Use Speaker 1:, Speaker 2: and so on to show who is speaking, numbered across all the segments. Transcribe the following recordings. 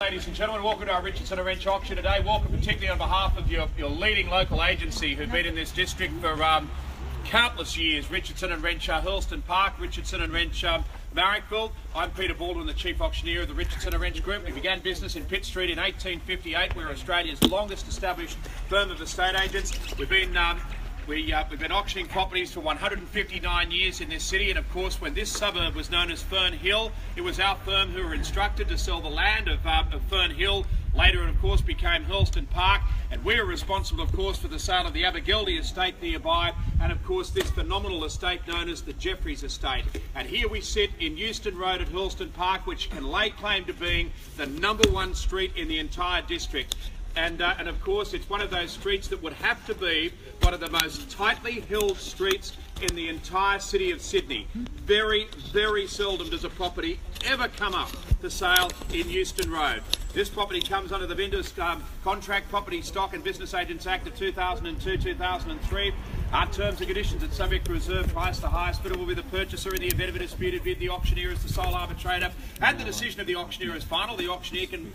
Speaker 1: Ladies and gentlemen, welcome to our Richardson and Wrench auction today. Welcome particularly on behalf of your leading local agency who've been in this district for countless years. Richardson and Wrench Hurlstone Park, Richardson and Wrench Marrickville. I'm Peter Baldwin, the Chief Auctioneer of the Richardson and Wrench Group. We began business in Pitt Street in 1858. We're Australia's longest established firm of estate agents. We've been auctioning properties for 159 years in this city, and of course when this suburb was known as Fern Hill, it was our firm who were instructed to sell the land of Fern Hill. Later it of course became Hurlstone Park, and we are responsible of course for the sale of the Abergeldy estate nearby, and of course this phenomenal estate known as the Jeffreys estate. And here we sit in Euston Road at Hurlstone Park, which can lay claim to being the #1 street in the entire district. And of course it's one of those streets that would have to be one of the most tightly held streets in the entire city of Sydney. Very, very seldom does a property ever come up for sale in Euston Road. This property comes under the Vendors Contract Property Stock and Business Agents Act of 2002-2003. Our terms and conditions and subject to reserve price. The highest bidder will be the purchaser. In the event of a disputed bid, the auctioneer is the sole arbitrator, and the decision of the auctioneer is final. The auctioneer can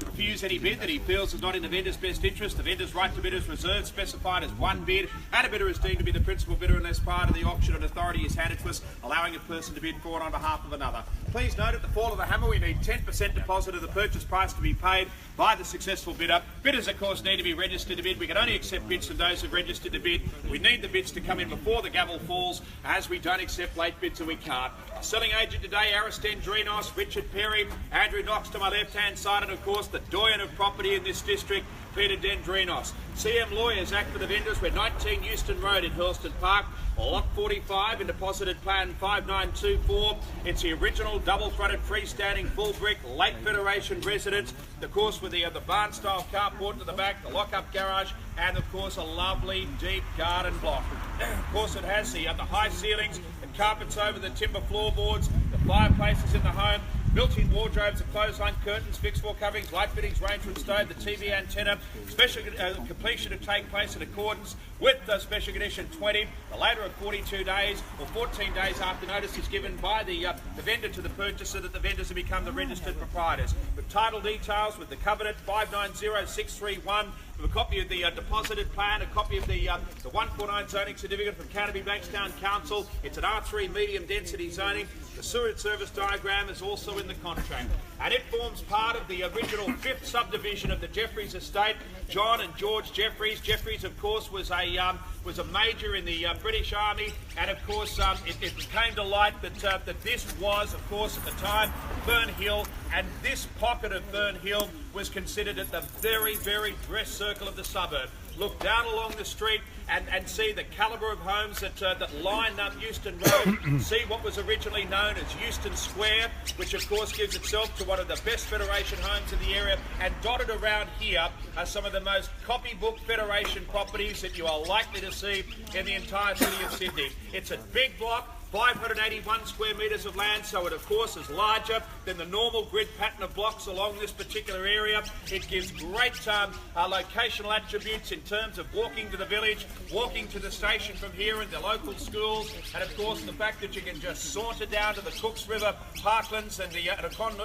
Speaker 1: refuse any bid that he feels is not in the vendor's best interest. The vendor's right to bid is reserved, specified as one bid, and a bidder is deemed to be the principal bidder unless prior to the auction an authority is handed to us, allowing a person to bid for and on behalf of another. Please note, at the fall of the hammer, we need 10% deposit of the purchase price to be paid by the successful bidder. Bidders, of course, need to be registered to bid. We can only accept bids from those who have registered to bid. We need the bids to come in before the gavel falls, as we don't accept late bids and we can't. Our selling agent today, Aris Dendrinos, Richard Perry, Andrew Knox to my left-hand side, and of course the doyen of property in this district, Peter Dendrinos. CM Lawyers act for the vendors. We're 19 Euston Road in Hurlstone Park, lot 45 in deposited plan 5924. It's the original double-fronted freestanding full brick Lake Federation residence, of course with the barn-style carport to the back, the lock-up garage, and of course a lovely deep garden block. Of course it has the high ceilings and carpets over the timber floorboards, the fireplaces in the home, built-in wardrobes, the clothesline curtains, fixed wall coverings, light fittings, range room stove, the TV antenna. Special completion to take place in accordance with Special Condition 20. The later of 42 days or 14 days after notice is given by the vendor to the purchaser that the vendors have become the registered proprietors. With title details, with the covenant 590631, with a copy of the deposited plan, a copy of the 149 zoning certificate from Canterbury Bankstown Council. It's an R3 medium density zoning. The sewerage service diagram is also in the contract, and it forms part of the original 5th subdivision of the Jeffreys estate. John and George Jeffreys. Jeffreys, of course, was a major in the British Army, and of course it came to light that this was, of course, at the time Fern Hill, and this pocket of Fern Hill was considered at the very, very dress circle of the suburb. Look down along the street and see the calibre of homes that line up Euston Road. See what was originally known as Euston Square, which of course gives itself to one of the best Federation homes in the area, and dotted around here are some of the most copybook Federation properties that you are likely to see in the entire city of Sydney. It's a big block, 581 square metres of land, so it of course is larger than the normal grid pattern of blocks along this particular area. It gives great locational attributes in terms of walking to the village, walking to the station from here and the local schools, and of course the fact that you can just saunter down to the Cooks River parklands and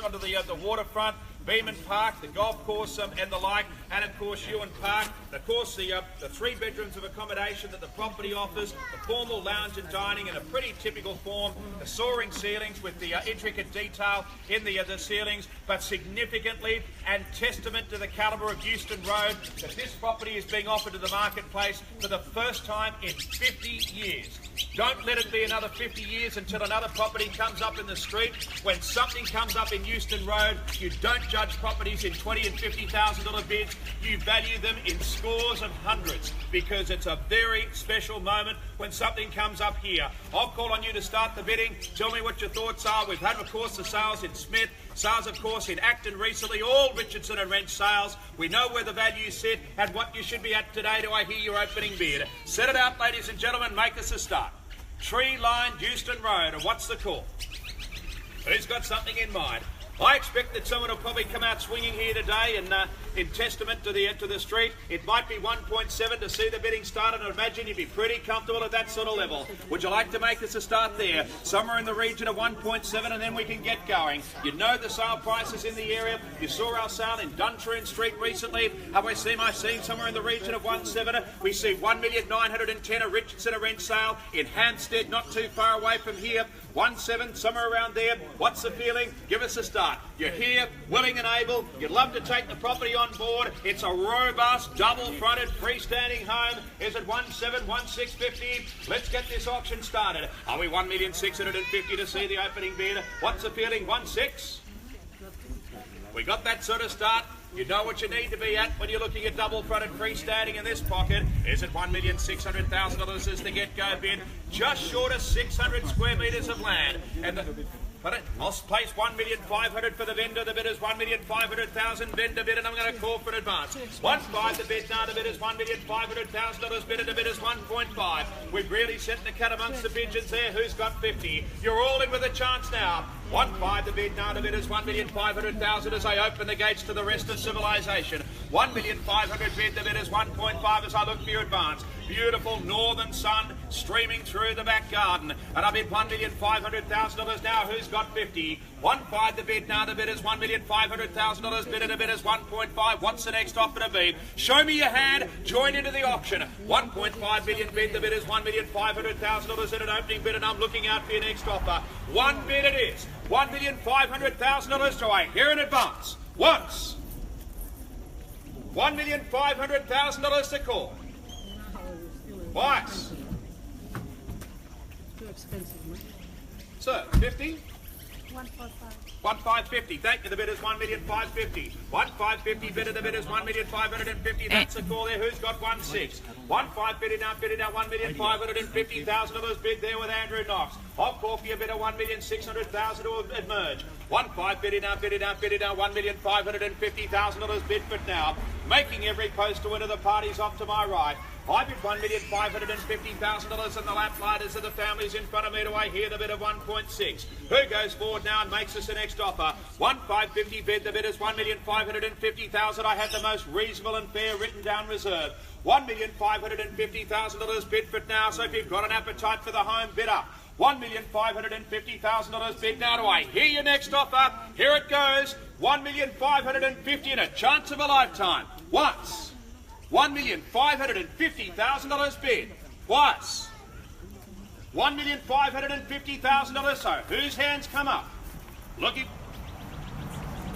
Speaker 1: onto the waterfront, Beeman Park, the golf course and the like, and of course Ewan Park. And of course the 3 bedrooms of accommodation that the property offers, the formal lounge and dining in a pretty typical form, the soaring ceilings with the intricate detail in the ceilings, but significantly and testament to the calibre of Euston Road that this property is being offered to the marketplace for the first time in 50 years. Don't let it be another 50 years until another property comes up in the street. When something comes up in Euston Road, you don't judge properties in $20,000 and $50,000 bids. You value them in scores of hundreds, because it's a very special moment when something comes up here. I'll call on you to start the bidding. Tell me what your thoughts are. We've had, of course, the sales in Smith, sales, of course, in Acton recently, all Richardson and Wrench sales. We know where the values sit and what you should be at today. Do I hear your opening bid? Set it out, ladies and gentlemen. Make us a start. Tree-lined Euston Road, and what's the call? Who's got something in mind? I expect that someone will probably come out swinging here today, and in testament to the street, it might be 1.7 to see the bidding started. I imagine you'd be pretty comfortable at that sort of level. Would you like to make us a start there? Somewhere in the region of 1.7, and then we can get going. You know the sale prices in the area. You saw our sale in Duntroon Street recently. Have I seen somewhere in the region of 1.7? We see 1,910,000 a Richardson a rent sale in Hampstead, not too far away from here. 1.7, somewhere around there. What's the feeling? Give us a start. You're here, willing and able. You'd love to take the property on board. It's a robust, double-fronted, freestanding home. Is it 1.7, 1.650? Let's get this auction started. Are we 1,650,000 to see the opening bid? What's the feeling? 1.6? We got that sort of start. You know what you need to be at when you're looking at double-fronted freestanding in this pocket. Is it $1,600,000 is the get-go bid? Just short of 600 square metres of land. And I'll place 1,500,000 for the vendor. The bid is 1,500,000. Vendor bid, and I'm going to call for an advance. 1.5 the bid. Now the bid is $1,500,000. Bid, and the bid is 1.5. We've really set the cat amongst the pigeons there. Who's got 50? You're all in with a chance now. 1.5 the bid. Now the bid is 1,500,000 as I open the gates to the rest of civilization. 1,500,000 bid. The bid is 1.5 as I look for your advance. Beautiful northern sun streaming through the back garden. And I bid $1,500,000 now. Who's got 50? 1.5 the bid. Now the bid is $1,500,000. Bid, and the bid is 1.5. What's the next offer to be? Show me your hand. Join into the auction. 1.5 million bid. The bid is $1,500,000 in an opening bid, and I'm looking out for your next offer. One bid it is. $1,500,000. Do I hear in advance? Once. $1,500,000 to call. Twice.
Speaker 2: Too expensive, mate.
Speaker 1: Sir, 50? 1,550. Thank you. The bid is 1,550,000. 1,550 bid, and the bid is 1,550,000. That's a call there. Who's got 1.6? 1,550 bid now. $1,550,000 bid there with Andrew Knox. I'll call for you a bid of 1,600,000 to emerge. 1.5 bid now. $1,550,000 bid for it now. Making every post to enter the parties off to my right. I bid $1,550,000 and the lap lighters of the families in front of me. Do I hear the bid of 1.6? Who goes forward now and makes us the next offer? 1,550 bid. The bid is 1,550,000. I have the most reasonable and fair written down reserve. $1,550,000 bid for it now. So if you've got an appetite for the home, bid up. $1,550,000 bid now. Do I hear your next offer? Here it goes. $1,550,000 and a chance of a lifetime. Once. $1,550,000 bid. Twice. $1,550,000. So whose hands come up? Looking.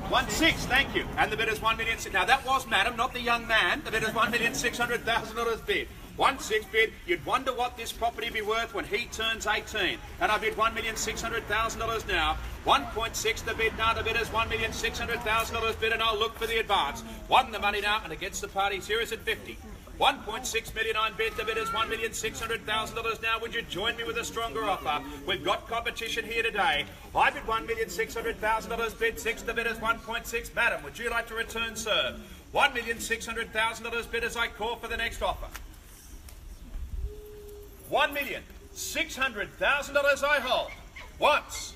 Speaker 1: 1.6, thank you. And the bid is 1,600,000. Now that was madam, not the young man. The bid is $1,600,000 bid. 1.6 bid. You'd wonder what this property be worth when he turns 18. And I bid $1,600,000 now. 1.6 the bid. Now the bid is $1,600,000 bid, and I'll look for the advance. Won the money now, and against the parties here is at 50. 1.6 million on bid. The bid is $1,600,000 now. Would you join me with a stronger offer? We've got competition here today. I bid $1,600,000 bid. 6 the bid is 1.6. Madam, would you like to return serve? $1,600,000 bid as I call for the next offer. $1,600,000 I hold. Once.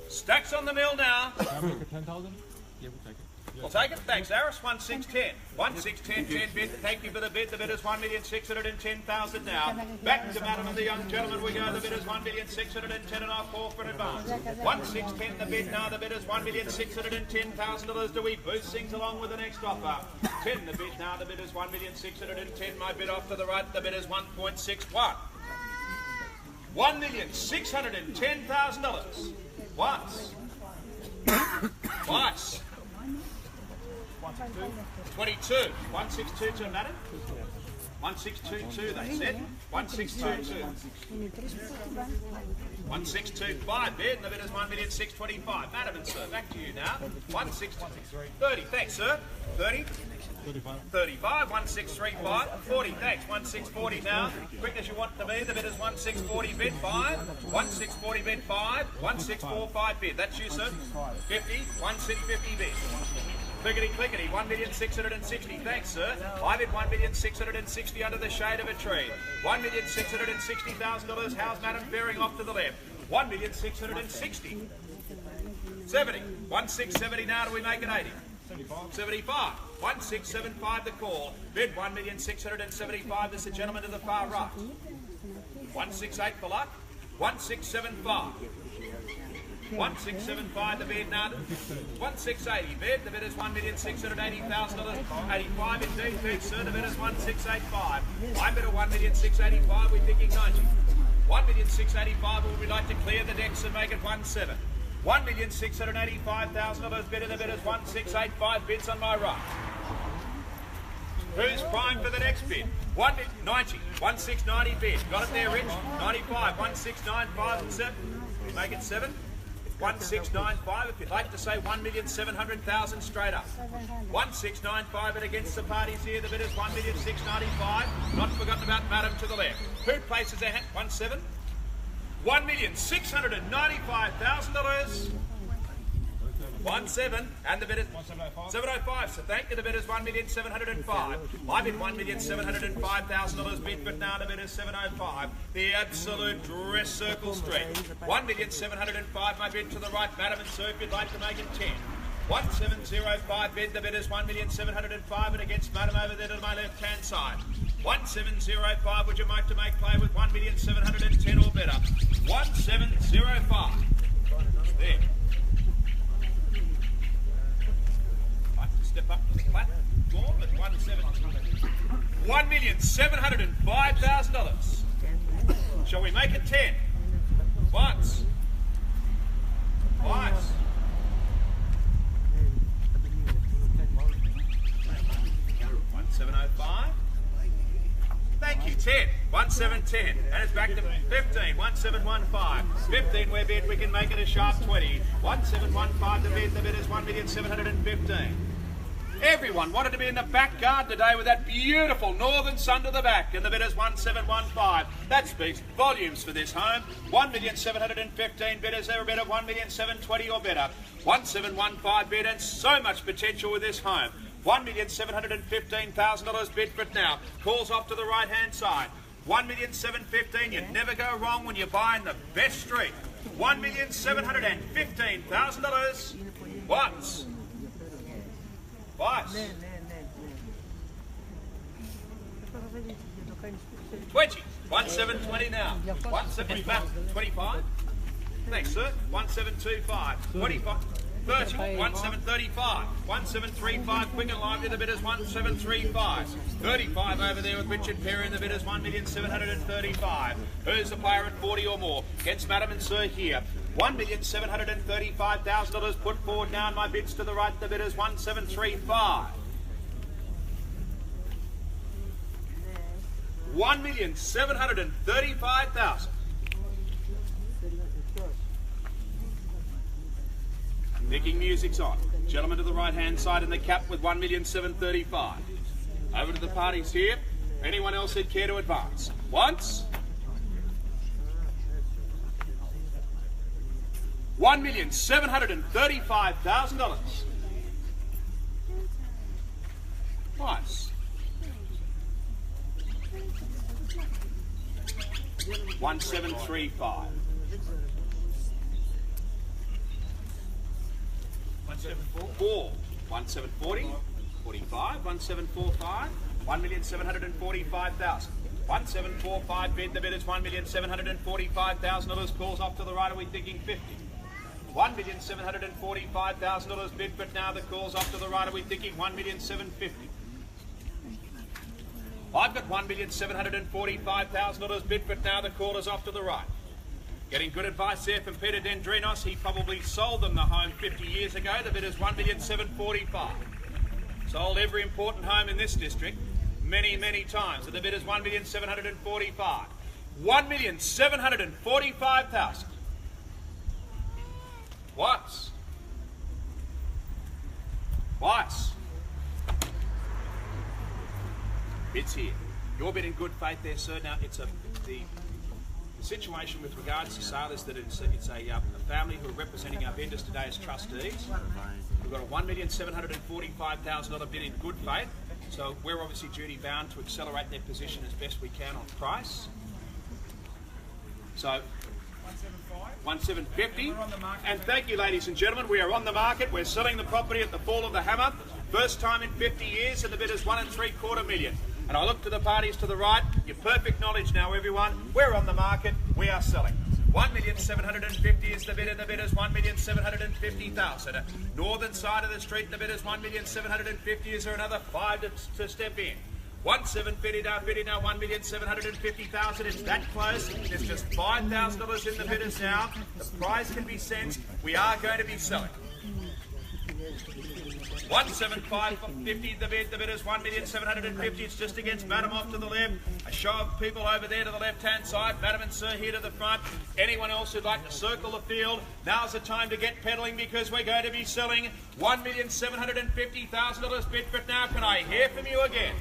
Speaker 1: Stacks on the mill now.
Speaker 3: Can I make it 10,000? Yeah, we'll take it.
Speaker 1: We'll take it. Thanks, Aris. 1,610. 1,610 bid. Thank you for the bid. The bid is 1,610,000 now. Back to madam and the young gentleman we go. The bid is 1,610 and I'll call for an advance. 1,610 the bid now. The bid is $1,610,000. Do we boost things along with the next offer? 10 the bid now. The bid is 1,610. My bid off to the right. The bid is 1.61. $1,610,000. Once. Twice. 22. 1,622, madam. 1,622, they said. 1,622. 1,625 bid, and the bid is 1,625. Madam and sir, back to you now. 1,630. Thanks, sir. 30. 35, 1,635, 40, thanks, 1,640 now. Quick as you want to be, the bid is 1,640 bid, 5, 1,640 bid, 5, 1,645 bid. That's you, sir. 50, 1,650 bid. Clickety, 1,660, thanks, sir. I bid 1,660 under the shade of a tree. $1,660,000. How's madam bearing off to the left? 1,660. 70. 1670 now, do we make it 80? 75. 1675 the call. Bid 1,675,000. This is the gentleman to the far right. 168 for luck. 1675. 1675 the bid now. 1680 bid. The bid is $1,680,000. 85 indeed bid, sir. The bid is 1685. I bid at 1,685. We're thinking 90. 1,685. Would we like to clear the decks and make it 17? $1,685,000 bid, and the bid is 1685. Bids on my right. Who's prime for the next bid? 90. 1690 bid. Got it there, Rich. 95. 1695 and 7. We make it 7. 1695. If you'd like to say 1,700,000 straight up. 1695 and against the parties here. The bid is 1,695. Not forgotten about Madam to the left. Who places their hand? 17. $1,695,000. 17, and the bid is 705. So thank you. The bid is 1,705,000. I bid $1,705,000 bid, but now the bid is 705. The absolute dress circle street. 1,705,000. My bid to the right, Madam and Sir. If you'd like to make it 10. 1705 bid. The bid is 1,705,000, and against Madam over there to my left hand side. 1705. Would you like to make play with 1,710 or better? 1705. There. Step up to the platform at $1,705,000. Shall we make it 10? Once. Twice. 1705. Thank you, 10. 1710. And it's back to 15. 1715. 15 we're bid, we can make it a sharp 20. 1715 the bid is 1,715,000. Everyone wanted to be in the back garden today with that beautiful northern sun to the back, and the bid is 1715. That speaks volumes for this home. 1,715 bidders, there a bid of 1,720 or better. 1715 bid, and so much potential with this home. $1,715,000 bid for it now. Calls off to the right hand side. 1,715,000. You never go wrong when you're buying the best street. $1,715,000. Once. Twice. 20. 1720 now. 1725. Thanks, sir. 1725. 25. 30. 1735. 1735. Quick and lively. The bid is 1735. 35 over there with Richard Perry, and the bid is 1,735,000. Who's the player at 40 or more? Against Madam and Sir here. $1,735,000 put forward now, and my bids to the right. The bid is 1735. 1,735,000. Picking music's on. Gentleman to the right hand side in the cap with 1,735,000. Over to the parties here. Anyone else who'd care to advance? Once. $1,735,000. Twice. 1735. 1744. 1740. 45. 1745. 1,745,000. 1745 bid. The bid is $1,745,000. Calls off to the right. Are we thinking 50? $1,745,000 bid, but now the call's off to the right. Are we thinking 1,750,000? I've got $1,745,000 bid, but now the call is off to the right. Getting good advice there from Peter Dendrinos. He probably sold them the home 50 years ago. The bid is $1,745,000. Sold every important home in this district many, many times. And the bid is $1,745,000. $1,745,000. Once. Twice. Bids here. Your bid in good faith there, sir. Now, the situation with regards to sale is that it's a family who are representing our vendors today as trustees. We've got a $1,745,000 bid in good faith, so we're obviously duty bound to accelerate their position as best we can on price. So 1,750. And thank you, ladies and gentlemen. We are on the market. We're selling the property at the fall of the hammer. First time in 50 years, and the bid is $1.75 million. And I look to the parties to the right. Your perfect knowledge now, everyone. We're on the market. We are selling. 1,750,000 is the bid, and the bid is 1,750,000. Northern side of the street, and the bid is 1,750,000. Is there another 5 to step in? 1,750 now, 1,750,000. It's that close. There's just $5,000 in the bidders now. The price can be sensed. We are going to be selling. 1,750 the bid. The bid is 1,750,000. It's just against Madam off to the left. A show of people over there to the left-hand side. Madam and Sir here to the front. Anyone else who'd like to circle the field, now's the time to get peddling because we're going to be selling. $1,750,000 bid for it now. Can I hear from you again?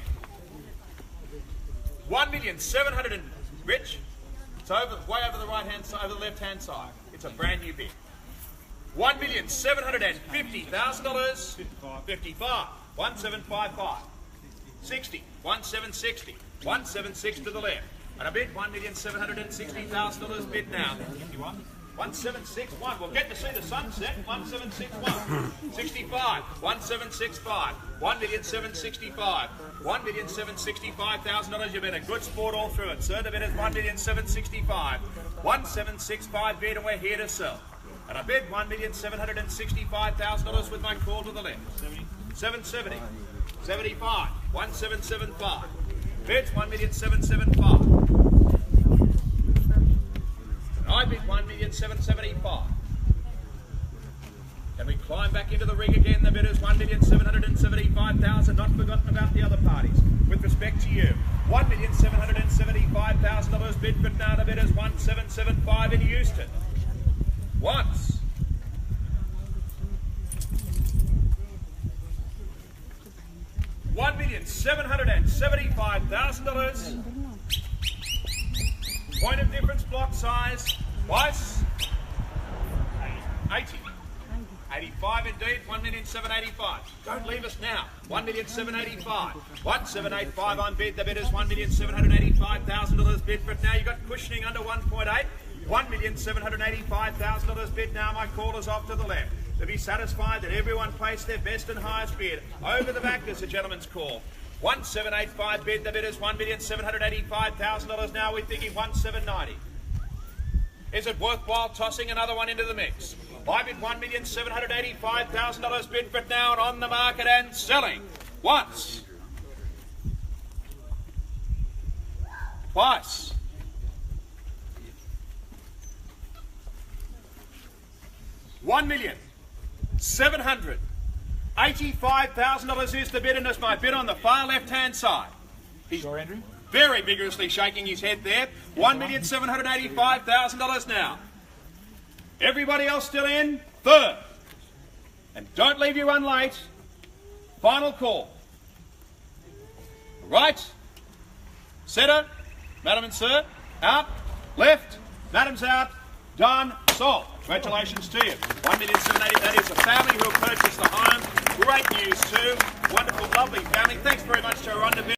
Speaker 1: 1,700,000. Rich, it's over, way over the right-hand side, over the left-hand side. It's a brand new bid. $1,750,000. 55. 1,755. 60. 1,760. 1,76 to the left. And I bid $1,760,000 bid now. 1,761. We'll get to see the sunset. 1,761. 65. 1,765. 1,765. $1,765,000. You've been a good sport all through it, sir. The bid is 1,765. 1,765 bid, and we're here to sell. And I bid $1,765,000 with my call to the left. 770. 75. 1,775. Bids $1,775. I bid $1,775,000. Can we climb back into the ring again? The bid is $1,775,000. Not forgotten about the other parties. With respect to you, $1,775,000 bid, but now the bid is $1,775,000 in Euston. Once. $1,775,000. Point of difference, block size. Twice. 80. 85 indeed. 1,785,000. Don't leave us now. 1,785,000. 1,785 on bid. The bid is $1,785,000 bid for it now. You got cushioning under 1.8. $1,785,000 bid now. My call is off to the left. To be satisfied that everyone placed their best and highest bid. Over the back is the gentleman's call. 1,785 bid. The bid is $1,785,000 now. We're thinking 1,790. Is it worthwhile tossing another one into the mix? I bid $1,785,000 bid for it now, and on the market and selling. Once. Twice. $1,785,000 is the bid, and it's my bid on the far left-hand side. He's
Speaker 3: Sure, Andrew?
Speaker 1: very vigorously shaking his head there. $1,785,000 now. Everybody else still in? Third. And don't leave your one late. Final call. Right. Centre. Madam and Sir. Out. Left. Madam's out. Done. Sold. Congratulations to you. $1,780,000. That is a family who have purchased the home. Great news too. Wonderful, lovely family. Thanks very much to our underbid.